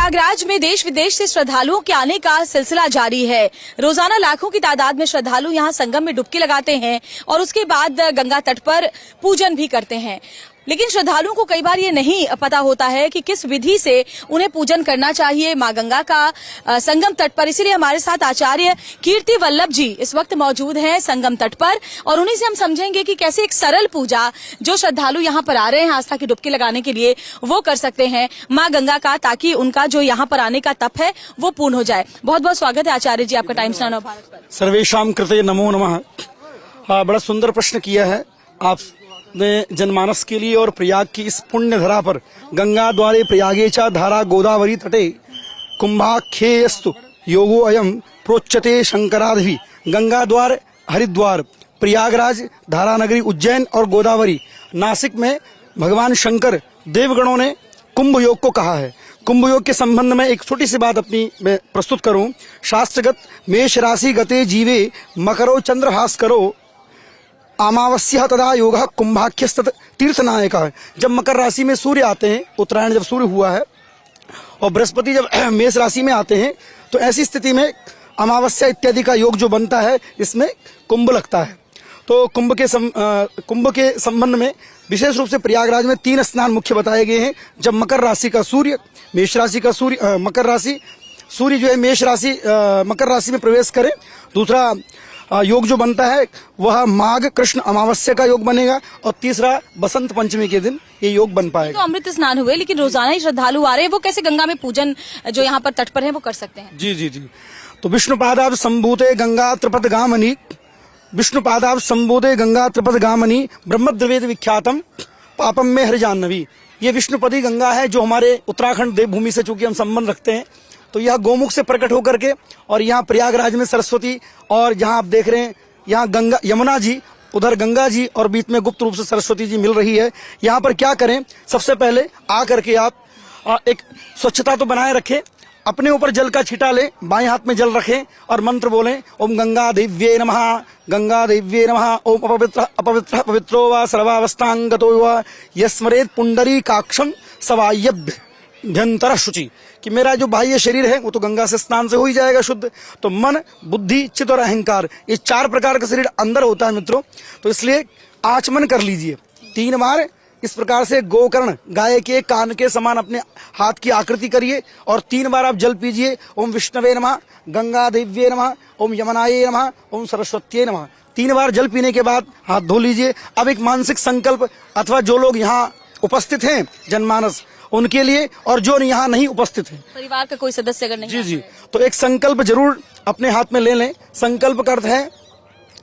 प्रयागराज में देश विदेश से श्रद्धालुओं के आने का सिलसिला जारी है। रोजाना लाखों की तादाद में श्रद्धालु यहां संगम में डुबकी लगाते हैं और उसके बाद गंगा तट पर पूजन भी करते हैं। लेकिन श्रद्धालुओं को कई बार ये नहीं पता होता है कि किस विधि से उन्हें पूजन करना चाहिए मां गंगा का संगम तट पर। इसीलिए हमारे साथ आचार्य कीर्ति वल्लभ जी इस वक्त मौजूद हैं संगम तट पर और उन्हीं से हम समझेंगे कि कैसे एक सरल पूजा जो श्रद्धालु यहाँ पर आ रहे हैं आस्था की डुबकी लगाने के लिए वो कर सकते हैं मां गंगा का, ताकि उनका जो यहाँ पर आने का तप है वो पूर्ण हो जाए। बहुत बहुत स्वागत है आचार्य जी आपका टाइम्स नाउ भारत पर। सर्वेशाम कृते नमो नमः। हाँ, बड़ा सुंदर प्रश्न किया है आपने जनमानस के लिए। और प्रयाग की इस पुण्य धरा पर गंगा द्वारे प्रयागे च धारा गोदावरी तटे कुंभाख्येयस्तु योगो अयम प्रोच्यते शंकरादि। गंगा द्वार हरिद्वार, प्रयागराज, धारानगरी उज्जैन और गोदावरी नासिक में भगवान शंकर देवगणों ने कुंभ योग को कहा है। कुंभ योग के संबंध में एक छोटी सी बात अपनी मैं प्रस्तुत करूं। शास्त्रगत मेष राशि गते जीवे मकरो चंद्रभास करो अमावस्या तदा योग कुंभाख्यस्त तीर्थनायक है। जब मकर राशि में सूर्य आते हैं, उत्तरायण जब सूर्य हुआ है और बृहस्पति जब मेष राशि में आते हैं, तो ऐसी स्थिति में अमावस्या इत्यादि का योग जो बनता है इसमें कुंभ लगता है। तो कुंभ के संबंध में विशेष रूप से प्रयागराज में 3 स्नान मुख्य बताए गए हैं। जब मकर राशि का सूर्य मेष राशि का सूर्य मकर राशि सूर्य जो है मेष राशि मकर राशि में प्रवेश करे, दूसरा योग जो बनता है वह माघ कृष्ण अमावस्या का योग बनेगा और तीसरा बसंत पंचमी के दिन ये योग बन पाएगा। तो अमृत स्नान हुए, लेकिन रोजाना ही श्रद्धालु आ रहे हैं, वो कैसे गंगा में पूजन जो यहाँ पर तट पर है वो कर सकते हैं? जी जी जी। तो विष्णुपादाब संभूते गंगा त्रिपद गामनी, विष्णुपादाब संबोधे गंगा त्रिपद गामनी ब्रह्मद्रवेद विख्यातम पापम में हरिजाह्नवी। ये विष्णुपदी गंगा है जो हमारे उत्तराखंड देवभूमि से चूंकि हम संबंध रखते हैं, तो यह गोमुख से प्रकट होकर के और यहाँ प्रयागराज में सरस्वती और जहाँ आप देख रहे हैं यहाँ गंगा यमुना जी, उधर गंगा जी और बीच में गुप्त रूप से सरस्वती जी मिल रही है। यहाँ पर क्या करें, सबसे पहले आ करके आप एक स्वच्छता तो बनाए रखें, अपने ऊपर जल का छिटा लें, बाएं हाथ में जल रखें और मंत्र बोलें ओम गंगा देव्ये नमः, गंगा देव्ये नमः। ओम अपवित्र पवित्रो वा सर्वावस्थांगतो वा यस्मरेत पुंडरीकाक्षम सवायभ्यंतर शुचि। कि मेरा जो बाह्य शरीर है वो तो गंगा से स्नान से हो ही जाएगा शुद्ध। तो मन, बुद्धि, चित्त और अहंकार, ये 4 प्रकार का शरीर अंदर होता है मित्रों। तो इसलिए आचमन कर लीजिए 3 बार। इस प्रकार से गोकर्ण गाय के कान के समान अपने हाथ की आकृति करिए और 3 बार आप जल पीजिए। ओम विष्णवे नमः, गंगा देव्ये नमः, ओम यमुनाये नमः, ओम सरस्वत्ये नमः। 3 बार जल पीने के बाद हाथ धो लीजिए। अब एक मानसिक संकल्प, अथवा जो लोग यहाँ उपस्थित हैं जनमानस उनके लिए और जो यहाँ नहीं उपस्थित है, परिवार का कोई सदस्य अगर नहीं, जी जी, तो एक संकल्प जरूर अपने हाथ में ले लें। संकल्प का अर्थ है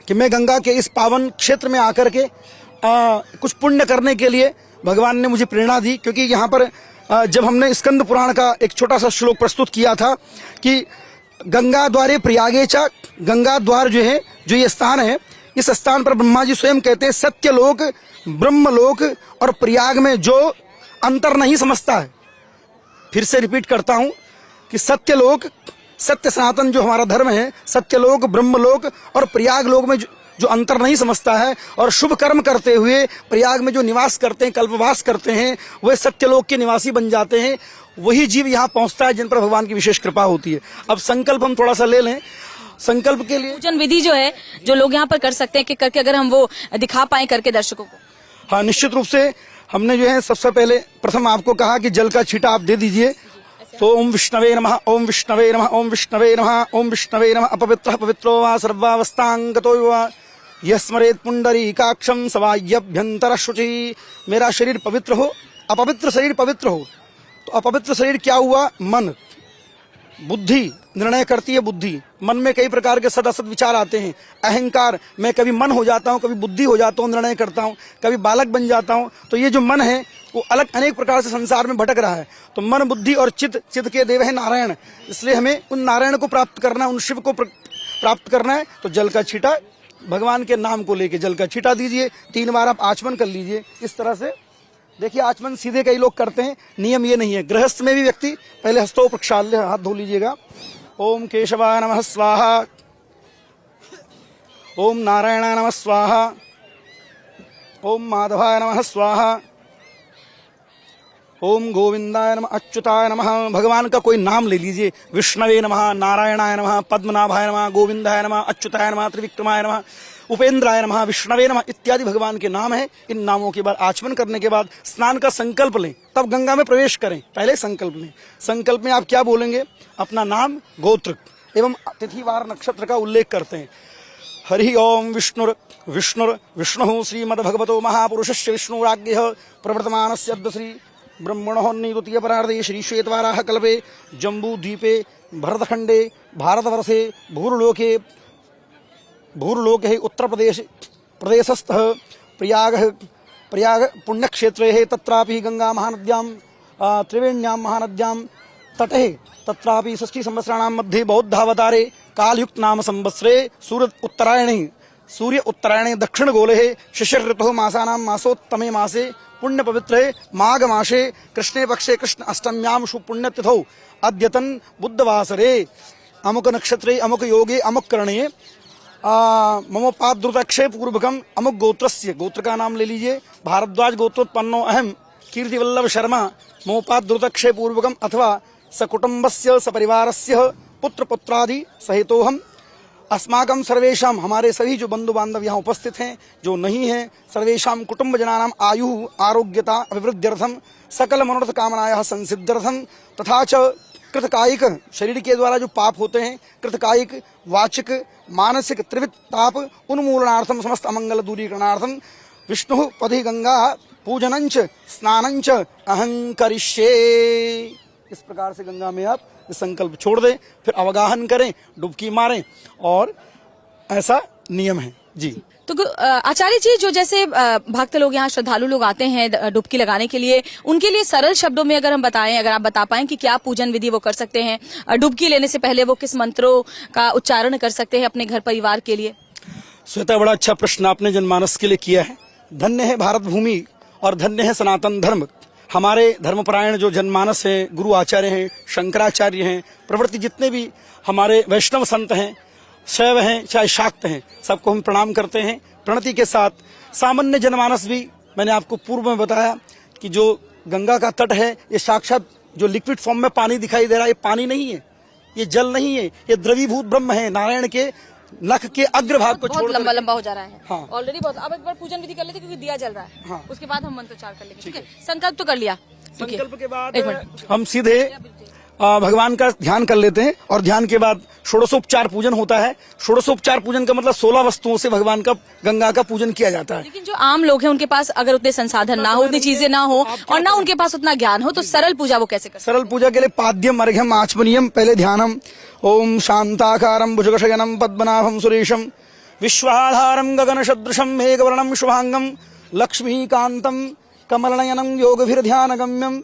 कि मैं गंगा के इस पावन क्षेत्र में आकर के कुछ पुण्य करने के लिए भगवान ने मुझे प्रेरणा दी। क्योंकि यहाँ पर जब हमने स्कंद पुराण का एक छोटा सा श्लोक प्रस्तुत किया था कि गंगा द्वारे प्रयागे च, गंगा द्वार जो है, जो ये स्थान है, इस स्थान पर ब्रह्मा जी स्वयं कहते हैं सत्यलोक, ब्रह्मलोक और प्रयाग में जो अंतर नहीं समझता है, फिर से रिपीट करता हूं कि सत्यलोक, सत्य सनातन जो हमारा धर्म है, सत्यलोक, ब्रह्मलोक और प्रयाग लोक में जो अंतर नहीं समझता है और शुभ कर्म करते हुए प्रयाग में जो निवास करते हैं, कल्पवास करते हैं, वे सत्यलोक के निवासी बन जाते हैं। वही जीव यहाँ पहुंचता है जिन पर भगवान की विशेष कृपा होती है। अब संकल्प हम थोड़ा सा ले लें। संकल्प के लिए पूजन विधि जो है जो लोग यहाँ पर कर सकते हैं कि करके अगर हम वो दिखा पाए करके दर्शकों को। हाँ, निश्चित रूप से हमने जो है सबसे पहले प्रथम आपको कहा कि जल का छींटा आप दे दीजिए। तो ओम विष्णवे नमः, ओम विष्णवे नमः, ओम विष्णवे नमः, ओम विष्णवे नमः। अपवित्र पवित्रो वा सर्वावस्थांगतो वा यस्मरेत पुंडरीकाक्षम सवायभ्यंतर शुचि। मेरा शरीर पवित्र हो, अपवित्र शरीर पवित्र हो। तो अपवित्र शरीर क्या हुआ? मन, बुद्धि निर्णय करती है। बुद्धि, मन में कई प्रकार के सदासद विचार आते हैं। अहंकार, मैं कभी मन हो जाता हूँ, कभी बुद्धि हो जाता हूँ, निर्णय करता हूँ, कभी बालक बन जाता हूँ। तो ये जो मन है वो अलग अनेक प्रकार से संसार में भटक रहा है। तो मन, बुद्धि और चित्त, चित्त के देव है नारायण। इसलिए हमें उन नारायण को प्राप्त करना है, उन शिव को प्राप्त करना है। तो जल का छींटा, भगवान के नाम को लेके जल का छींटा दीजिए। 3 बार आप आचमन कर लीजिए। इस तरह से देखिए, आचमन सीधे कई लोग करते हैं, नियम ये नहीं है। गृहस्थ में भी व्यक्ति पहले हस्तों प्रक्षाल्य हाथ धो लीजिएगा। ओम केशवाय नमः स्वाहा, ओम नारायणाय नमः स्वाहा, ओम माधवाय नमः स्वाहा, ओम गोविंदाय नमः, अच्युताय नमः। भगवान का कोई नाम ले लीजिए, विष्णवे नमः, नारायणाय नमः, पद्मनाभाय नमः, गोविंदाय नमः, अच्युताय नमः, त्रिविक्रमाय नमः, उपेंद्राय नमः, विष्णवे नमः इत्यादि भगवान के नाम है। इन नामों के बाद आचमन करने के बाद स्नान का संकल्प लें, तब गंगा में प्रवेश करें। पहले संकल्प लें। संकल्प में आप क्या बोलेंगे? अपना नाम, गोत्र एवं तिथिवार नक्षत्र का उल्लेख करते हैं। हरि ओम विष्णुर विष्णुर विष्णु श्रीमद्भगवतो महापुरुषस्य विष्णुराज्ञः प्रवर्तमानस्य अद्य श्री ब्रह्मणोन्नी द्वितीय परार्धे श्री श्वेतवाराह कल्पे जम्बू द्वीपे भरतखंडे भारतवर्षे भूर्लोके उत्तर प्रदेशस्थ प्रयाग पुण्यक्षेत्रे तत्रापि गंगा महानद्यां त्रिवेण्यां महानद्यां तटे तत्रापि षष्ठी संवत्सराणां मध्ये बौद्धावतारे कालयुक्त नाम संवत्सरे सूर्य उत्तरायणे दक्षिण गोले शिशिर ऋतु मासानां मासोत्तमे मासे पुण्य पवित्रे माघ मासे कृष्णे पक्षे कृष्ण अष्टम्यां सुपुण्यतिथौ अद्यतन बुद्धवासरे अमुक नक्षत्रे अमुक योगे अमुक करणे ममोपाद्रुतक्षय पूर्वकम अमुक गोत्रस्य, गोत्र का नाम ले लीजिए, भारद्वाज गोत्रोत्पन्नो अहम कीर्तिवल्लभ शर्मा ममोपाद्रुतक्षय पूर्वकम अथवा सकुटुंबस्य सपरिवारस्य पुत्र पुत्रादि सहितोहम अस्माकं सर्वेशम, हमारे सभी जो बंधु बांधव यहाँ उपस्थित हैं, जो नहीं हैं, सर्वेशम कुटुंब जनानाम आयु आरोग्यता अभिवृद्ध्यर्थम सकल मनोरथ कामनायाः संसिद्ध्यर्थम तथा च कृतकायिक, शरीर के द्वारा जो पाप होते हैं, कृतकायिक वाचिक मानसिक त्रिविध ताप उन्मूलनार्थम समस्त अमंगल दूरीकरणार्थम विष्णु पदि गंगा पूजनंच स्नानंच अहं करिष्ये। इस प्रकार से गंगा में आप संकल्प छोड़ दें, फिर अवगाहन करें, डुबकी मारें, और ऐसा नियम है जी। तो आचार्य जी, जो जैसे भक्त लोग यहाँ श्रद्धालु लोग आते हैं डुबकी लगाने के लिए, उनके लिए सरल शब्दों में अगर हम बताएं, अगर आप बता पाएं कि क्या पूजन विधि वो कर सकते हैं, डुबकी लेने से पहले वो किस मंत्रों का उच्चारण कर सकते हैं अपने घर परिवार के लिए? श्वेता, बड़ा अच्छा प्रश्न आपने जनमानस के लिए किया है। धन्य है भारत भूमि और धन्य है सनातन धर्म। हमारे धर्मपरायण जो जनमानस है, गुरु आचार्य हैं, शंकराचार्य हैं, प्रवृत्ति जितने भी हमारे वैष्णव संत हैं, शैव हैं चाहे शाक्त हैं, सबको हम प्रणाम करते हैं। प्रणति के साथ सामान्य जनमानस भी, मैंने आपको पूर्व में बताया कि जो गंगा का तट है, ये साक्षात जो लिक्विड फॉर्म में पानी दिखाई दे रहा है, ये पानी नहीं है, ये जल नहीं है, ये द्रवीभूत ब्रह्म है। नारायण के नख के अग्रभाग को छोड़ लंबा लंबा हो जा रहा है। हाँ। ऑलरेडी बहुत। अब एक बार पूजन विधि कर लेते क्योंकि दिया जल रहा है। हाँ। उसके बाद हम मंत्रोच्चार कर लेंगे। ठीक है, संकल्प तो कर लिया। संकल्प के बाद हम सीधे भगवान का ध्यान कर लेते हैं, और ध्यान के बाद षोडशोपचार पूजन होता है। षोडशोपचार पूजन का मतलब 16 वस्तुओं से भगवान का, गंगा का पूजन किया जाता है। लेकिन जो आम लोग हैं, उनके पास अगर उतने संसाधन ना हो, उतनी चीजें ना हो, और ना उनके पास उतना ज्ञान हो, तो सरल पूजा वो कैसे कर? सरल पूजा के लिए पाद्यम अर्घ्यम आचमनीयम, पहले ध्यानम। ओम शांताकारं भुजगशयनं पद्मनाभं सुरेशं विश्वाधारं गगनसदृशं मेघवर्णं शुभांगं लक्ष्मीकान्तं कमलनयनं योगभिर्ध्यानगम्यं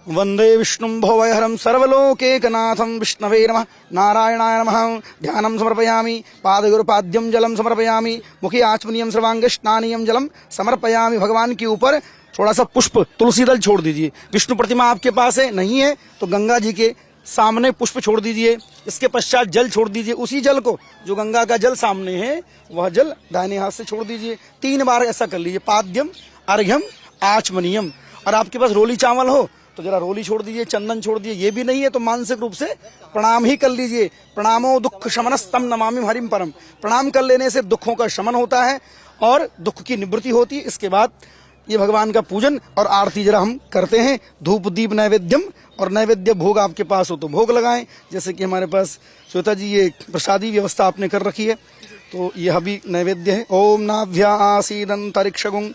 वंदे विष्णुं भवभयहरं सर्वलोकैकनाथं विष्णवे नमः नारायणाय नमः। ध्यानं समर्पयामि, पादयोर्पाद्यं जलं समर्पयामि, मुखे आचमनीयं सर्वांगे स्नानीयं जलं समर्पयामि। भगवान के ऊपर थोड़ा सा पुष्प, तुलसी दल छोड़ दीजिए। विष्णु प्रतिमा आपके पास है, नहीं है तो गंगा जी के सामने पुष्प छोड़ दीजिए। इसके पश्चात जल छोड़ दीजिए, उसी जल को, जो गंगा का जल सामने है, वह जल दाहिने हाथ से छोड़ दीजिए। 3 बार ऐसा कर लीजिए, पाद्यम अर्घ्यम आचमनीयम। और आपके पास रोली चावल हो तो जरा रोली छोड़ दीजिए, चंदन छोड़ दीजिए। ये भी नहीं है तो मानसिक रूप से प्रणाम ही कर लीजिए। प्रणामो दुख शमनस्तम नमामि हरिम परम। प्रणाम कर लेने से दुखों का शमन होता है और दुख की निवृत्ति होती है। इसके बाद ये भगवान का पूजन और आरती जरा हम करते हैं। धूप दीप नैवेद्यम, और नैवेद्य भोग आपके पास हो तो भोग लगाएं। जैसे कि हमारे पास श्वेता जी ये प्रसादी व्यवस्था आपने कर रखी है, तो यह भी नैवेद्य है। ओम नाभ्या आसीदंतरिक्षगुं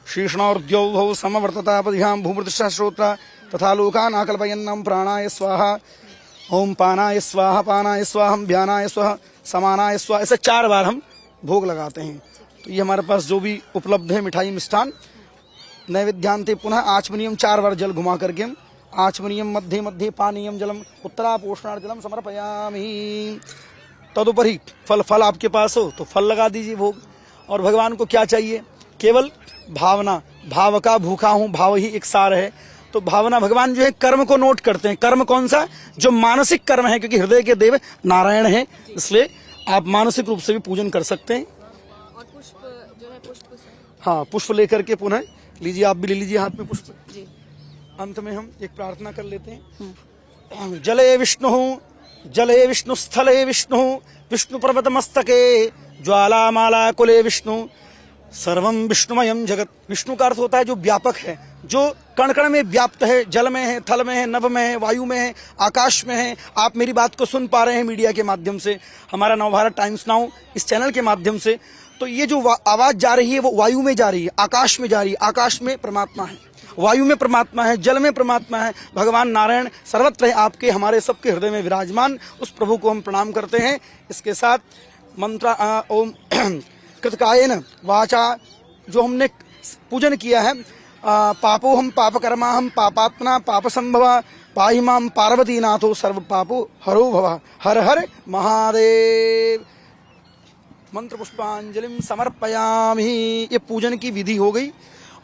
शीर्ष्णोर्द्यौभौ समवर्ततापधियां भूमृतिष्ठा श्रोत्रा तथा लोकान् आकल्पयन्नं प्राणाय स्वाहा। ओम पानाय स्वाहा, पानाय स्वाहम, ध्यानाय स्वाहा, समानाय स्वाहा। ऐसे 4 बार हम भोग लगाते हैं। तो ये हमारे पास जो भी उपलब्ध है मिठाई मिष्ठान। नैवेद्यांते पुनः आचमनीयम 4 बार जल घुमा करके हम आचमनीयम मध्ये मध्ये पानीयम जलम उत्तरापोषणार्थ जलम समर्पयामि। तदुपरि फल आपके पास हो तो फल लगा दीजिए भोग। और भगवान को क्या चाहिए? केवल भावना। भाव का भूखा हूं, भाव ही एक सार है। तो भावना, भगवान जो है कर्म को नोट करते हैं। कर्म कौन सा? जो मानसिक कर्म है, क्योंकि हृदय के देव नारायण है, इसलिए आप मानसिक रूप से भी पूजन कर सकते हैं। और पुष्प जो है, पुष्प हाँ, पुष्प लेकर के पुनः लीजिए, आप भी ले लीजिए हाथ में पुष्प। जी। अंत में हम एक प्रार्थना कर लेते हैं। जले विष्णु स्थले विष्णु विष्णु पर्वत मस्तके ज्वालामाला कुले विष्णु सर्वम विष्णुमयम जगत। विष्णु का अर्थ होता है जो व्यापक है, जो कण कण में व्याप्त है, जल में है, थल में है, नभ में है, वायु में है, आकाश में है। आप मेरी बात को सुन पा रहे हैं मीडिया के माध्यम से, हमारा नवभारत टाइम्स नाउ इस चैनल के माध्यम से। तो ये जो आवाज जा रही है वो वायु में जा रही है, आकाश में जा रही है। आकाश में परमात्मा है, वायु में परमात्मा है, जल में परमात्मा है। भगवान नारायण सर्वत्र है, आपके हमारे सबके हृदय में विराजमान। उस प्रभु को हम प्रणाम करते हैं। इसके साथ मंत्र ओम कृतकायेन वाचा जो हमने पूजन किया है, पापोहम पापकर्माहम पापात्मना पाप संभवा पाहि मां पार्वती नाथो सर्व पापो हरो भवा। हर हर महादेव। मंत्र पुष्पांजलिम समर्पयामि। ये पूजन की विधि हो गई।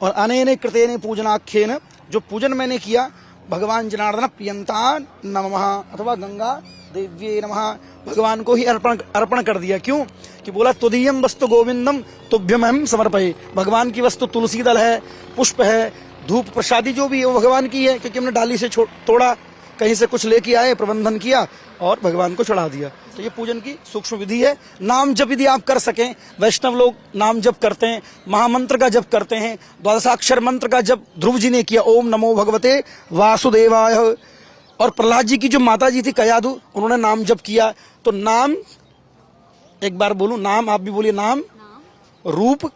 और अनेन कृतेन पूजनाख्येन, जो पूजन मैंने किया, भगवान जनार्दन प्रियंता नमः अथवा गंगा देव्ये नमः, भगवान को ही अर्पण कर दिया। क्यों कि बोला तुदीयम वस्तु गोविंदम तुभ्यम हम समर्पये। भगवान की वस्तु तुलसी दल है, पुष्प है, धूप प्रसादी जो भी है वो भगवान की है, क्योंकि हमने डाली से तोड़ा, कहीं से कुछ लेके आए, प्रबंधन किया और भगवान को चढ़ा दिया। तो ये पूजन की सूक्ष्म विधि है। नाम जप यदि आप कर सकें, वैष्णव लोग नाम जप करते हैं, महामंत्र का जप करते हैं, द्वादशाक्षर मंत्र का जप ध्रुव जी ने किया, ओम नमो भगवते वासुदेवाय। और प्रहलाद जी की जो माता जी थी कयादु, उन्होंने नाम जप किया। तो नाम, एक बार बोलूं नाम, आप भी बोलिए नाम, रूप,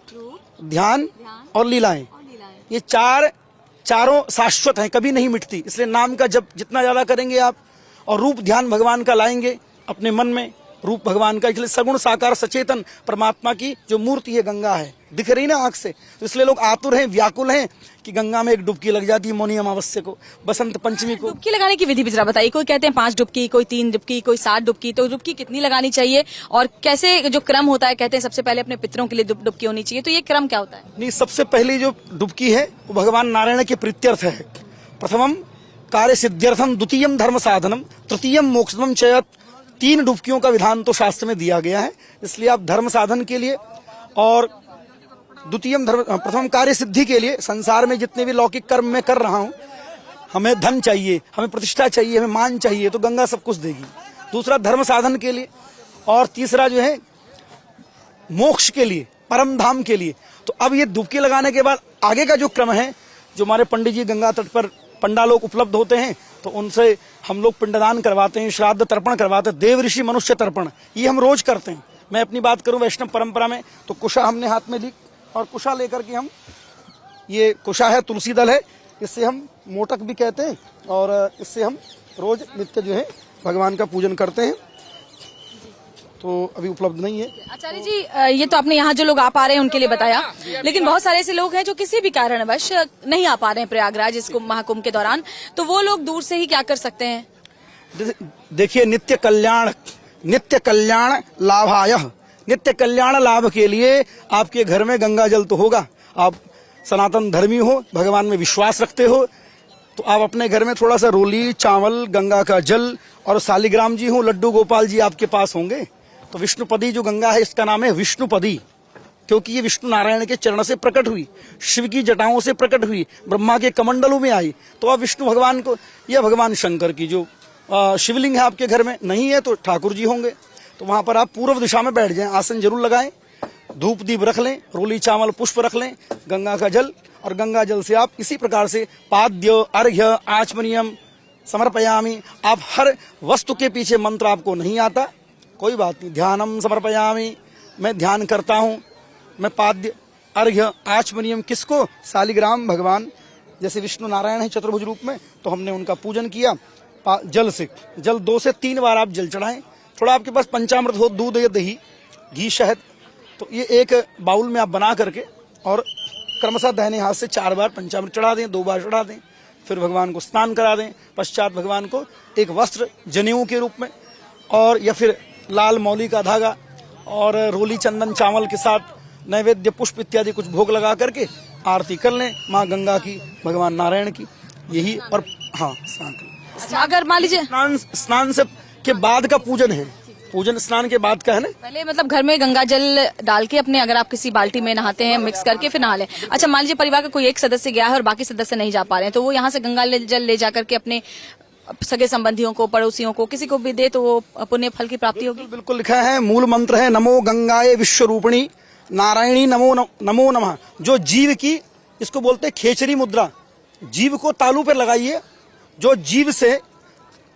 ध्यान और लीलाएं। ये चारों शाश्वत हैं, कभी नहीं मिटती। इसलिए नाम का जप जितना ज्यादा करेंगे आप, और रूप ध्यान भगवान का लाएंगे अपने मन में, रूप भगवान का, इसलिए सगुण साकार सचेतन परमात्मा की जो मूर्ति है गंगा है, दिख रही ना आंख से। तो इसलिए लोग आतुर हैं, व्याकुल हैं कि गंगा में एक डुबकी लग जाती है मौनी अमावस्या को, बसंत पंचमी को। डुबकी लगाने की विधि भी जरा बताइए। कोई कहते हैं 5 डुबकी, कोई 3 डुबकी, कोई 7 डुबकी। तो डुबकी कितनी लगानी चाहिए और कैसे जो क्रम होता है? कहते हैं सबसे पहले अपने पितरों के लिए डुबकी होनी चाहिए, तो ये क्रम क्या होता है? नहीं, सबसे पहली जो डुबकी है वो भगवान नारायण के प्रीत्यर्थ है। प्रथमम कार्य सिद्ध्यर्थम, द्वितीयम धर्म साधनम, तृतीयम मोक्षम चयत। 3 डुबकियों का विधान तो शास्त्र में दिया गया है। इसलिए आप धर्म साधन के लिए और द्वितीयम धर्म, प्रथम कार्य सिद्धि के लिए, संसार में जितने भी लौकिक कर्म मैं कर रहा हूं, हमें धन चाहिए, हमें प्रतिष्ठा चाहिए, हमें मान चाहिए, तो गंगा सब कुछ देगी। दूसरा धर्म साधन के लिए, और तीसरा जो है मोक्ष के लिए, परम धाम के लिए। तो अब ये डुबकी लगाने के बाद आगे का जो क्रम है, जो हमारे पंडित जी गंगा तट पर पंडा लोग उपलब्ध होते हैं, तो उनसे हम लोग पिंडदान करवाते हैं, श्राद्ध तर्पण करवाते हैं, देव ऋषि मनुष्य तर्पण, ये हम रोज करते हैं। मैं अपनी बात करूं वैष्णव परंपरा में, तो कुशा हमने हाथ में ली, और कुशा लेकर के हम, ये कुशा है, तुलसी दल है, इससे हम मोटक भी कहते हैं, और इससे हम रोज नित्य जो है भगवान का पूजन करते हैं। तो अभी उपलब्ध नहीं है। आचार्य जी, ये तो आपने यहाँ जो लोग आ पा रहे हैं उनके लिए बताया, लेकिन बहुत सारे ऐसे लोग हैं जो किसी भी कारणवश नहीं आ पा रहे हैं प्रयागराज इस महाकुंभ के दौरान, तो वो लोग दूर से ही क्या कर सकते हैं? देखिए, नित्य कल्याण लाभाय, नित्य कल्याण लाभ के लिए आपके घर में गंगा जल तो होगा। आप सनातन धर्मी हो, भगवान में विश्वास रखते हो, तो आप अपने घर में थोड़ा सा रोली, चावल, गंगा का जल, और शालिग्राम जी हो, लड्डू गोपाल जी आपके पास होंगे। तो विष्णुपदी जो गंगा है, इसका नाम है विष्णुपदी, क्योंकि ये विष्णु नारायण के चरण से प्रकट हुई, शिव की जटाओं से प्रकट हुई, ब्रह्मा के कमंडलों में आई। तो आप विष्णु भगवान को, या भगवान शंकर की जो शिवलिंग है आपके घर में नहीं है, तो ठाकुर जी होंगे, तो वहां पर आप पूर्व दिशा में बैठ जाएं, आसन जरूर लगाएं, धूप दीप रख लें, रोली चावल पुष्प रख लें, गंगा का जल, और गंगा जल से आप इसी प्रकार से पाद्य अर्घ्य आचमनीयम समर्पयामी। आप हर वस्तु के पीछे मंत्र आपको नहीं आता, कोई बात नहीं, ध्यानम समर्पयामी, मैं ध्यान करता हूँ, मैं पाद्य अर्घ्य आचमनीयम, किसको? शालिग्राम भगवान, जैसे विष्णु नारायण है चतुर्भुज रूप में, तो हमने उनका पूजन किया जल से। जल 2 से 3 बार आप जल चढ़ाएं। थोड़ा आपके पास पंचामृत हो, दूध या दही, घी, शहद, तो ये एक बाउल में आप बना करके, और क्रमशः दाहिने हाथ से 4 बार पंचामृत चढ़ा दें, 2 बार चढ़ा दें, फिर भगवान को स्नान करा दें। पश्चात भगवान को एक वस्त्र जनेऊ के रूप में, और या फिर लाल मौली का धागा और रोली चंदन चावल के साथ नैवेद्य पुष्प इत्यादि कुछ भोग लगा करके आरती कर लें माँ गंगा की, भगवान नारायण की, यही। और हाँ, स्नान करें। अगर मान लीजिए स्नान से के बाद का पूजन है, पूजन स्नान के बाद का है ना। पहले मतलब घर में गंगा जल डाल के अपने, अगर आप किसी बाल्टी में नहाते हैं मिक्स करके फिर नहा लें। अच्छा, मान लीजिए परिवार का कोई एक सदस्य गया है और बाकी सदस्य नहीं जा पा रहे हैं, तो वो यहाँ से गंगा जल ले जाकर के अपने सगे संबंधियों को, पड़ोसियों को, किसी को भी दे तो वो पुण्य फल की प्राप्ति होगी। बिल्कुल लिखा है, मूल मंत्र है नमो गंगाए विश्वरूपिणी नारायणी नमो नमः। जो जीव की, इसको बोलते हैं खेचरी मुद्रा, जीव को तालू पे लगाइए। जो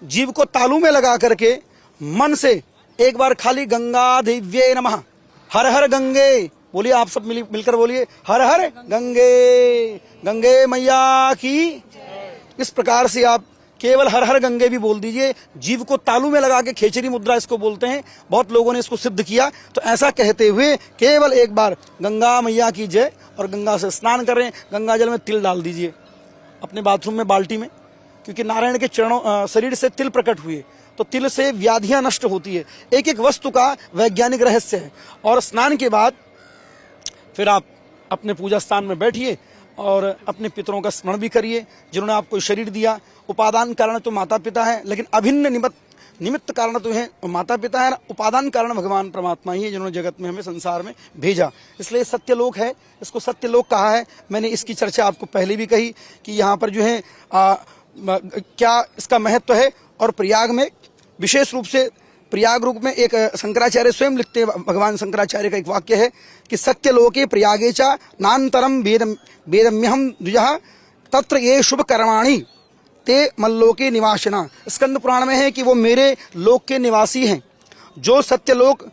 जीव को तालू में लगा करके मन से एक बार खाली गंगा देव्ये नमः, हर हर गंगे बोलिए। आप सब मिलकर बोलिए, हर हर गंगे, गंगे मैया की। इस प्रकार से आप केवल हर हर गंगे भी बोल दीजिए। जीव को तालू में लगा के खेचरी मुद्रा इसको बोलते हैं, बहुत लोगों ने इसको सिद्ध किया। तो ऐसा कहते हुए केवल एक बार गंगा मैया की जय और गंगा से स्नान करें। गंगा जल में तिल डाल दीजिए अपने बाथरूम में बाल्टी में, क्योंकि नारायण के चरणों शरीर से तिल प्रकट हुए तो तिल से व्याधियां नष्ट होती है। एक एक वस्तु का वैज्ञानिक रहस्य है। और स्नान के बाद फिर आप अपने पूजा स्थान में बैठिए और अपने पितरों का स्मरण भी करिए, जिन्होंने आपको शरीर दिया। उपादान कारण तो माता पिता है, लेकिन अभिन्न निमित्त कारण तो है माता पिता है। उपादान कारण भगवान परमात्मा ही है, जिन्होंने जगत में हमें संसार में भेजा। इसलिए सत्यलोक है, इसको सत्यलोक कहा है। मैंने इसकी चर्चा आपको पहले भी कही कि यहाँ पर जो है क्या इसका महत्व है। और प्रयाग में विशेष रूप से, प्रयाग रूप में एक शंकराचार्य स्वयं लिखते हैं, भगवान शंकराचार्य का एक वाक्य है कि सत्यलोके प्रयागे च नान्तरम वेदम्यहम द्विजः तत्र ये शुभ कर्माणि ते मल्लोके निवासिना। स्कंद पुराण में है कि वो मेरे लोक के निवासी हैं। जो सत्यलोक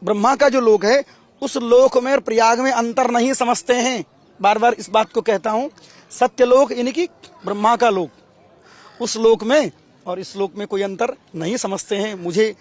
ब्रह्मा का जो लोक है, उस लोक में और प्रयाग में अंतर नहीं समझते हैं। बार बार इस बात को कहता हूँ, सत्यलोक यानी कि ब्रह्मा का लोक, उस लोक में और इस लोक में कोई अंतर नहीं समझते हैं। मुझे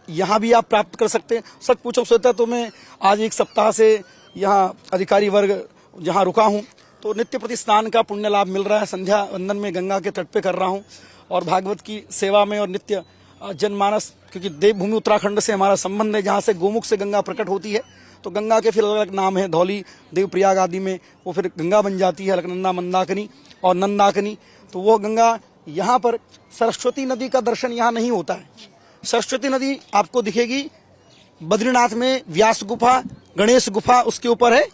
यहाँ भी आप प्राप्त कर सकते हैं। सच पूछो सोता तो मैं आज एक सप्ताह से यहाँ अधिकारी वर्ग जहाँ रुका हूँ, तो नित्य प्रति स्नान का पुण्य लाभ मिल रहा है। संध्या वंदन में गंगा के तट पे कर रहा हूँ और भागवत की सेवा में और नित्य जनमानस, क्योंकि देवभूमि उत्तराखंड से हमारा संबंध है, जहाँ से गोमुख से गंगा प्रकट होती है। तो गंगा के फिर अलग अलग नाम है, धौली, देवप्रयाग आदि में वो फिर गंगा बन जाती है, अलकनंदा, मंदाकिनी और नंदाकिनी। तो वो गंगा, यहाँ पर सरस्वती नदी का दर्शन यहाँ नहीं होता है। सरस्वती नदी आपको दिखेगी बद्रीनाथ में, व्यास गुफा, गणेश गुफा, उसके ऊपर है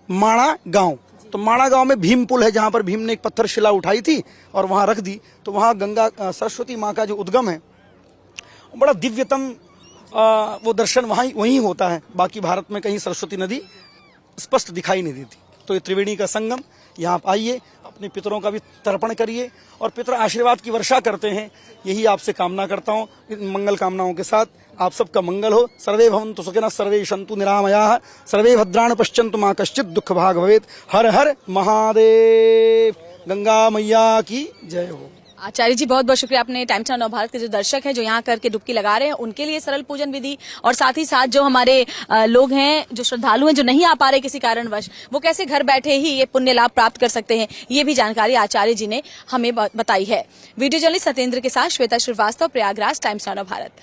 माणा गांव। तो माणा गांव में भीम पुल है, जहां पर भीम ने एक पत्थर शिला उठाई थी और वहां रख दी। तो वहां गंगा सरस्वती माँ का जो उद्गम है, बड़ा दिव्यतम वो दर्शन वहीं होता है। बाकी भारत में कहीं सरस्वती नदी स्पष्ट दिखाई नहीं देती। तो ये त्रिवेणी का संगम, यहाँ आप आइए, अपने पितरों का भी तर्पण करिए और पितर आशीर्वाद की वर्षा करते हैं। यही आपसे कामना करता हूँ। इन मंगल कामनाओं के साथ आप सबका मंगल हो। सर्वे भवन्तु सुखिनः, सर्वे सन्तु निरामयाः, सर्वे भद्राणि पश्यन्तु मा कश्चित् दुःख भाग् भवेत्। हर हर महादेव। गंगा मैया की जय हो। आचार्य जी, बहुत बहुत शुक्रिया। आपने टाइम्स नाउ भारत के जो दर्शक हैं, जो यहाँ करके डुबकी लगा रहे हैं, उनके लिए सरल पूजन विधि और साथ ही साथ जो हमारे लोग हैं, जो श्रद्धालु हैं, जो नहीं आ पा रहे किसी कारणवश, वो कैसे घर बैठे ही ये पुण्य लाभ प्राप्त कर सकते हैं, ये भी जानकारी आचार्य जी ने हमें बताई है। वीडियो जर्नलिस्ट सत्येंद्र के साथ श्वेता श्रीवास्तव, प्रयागराज, टाइम्स नाउ भारत।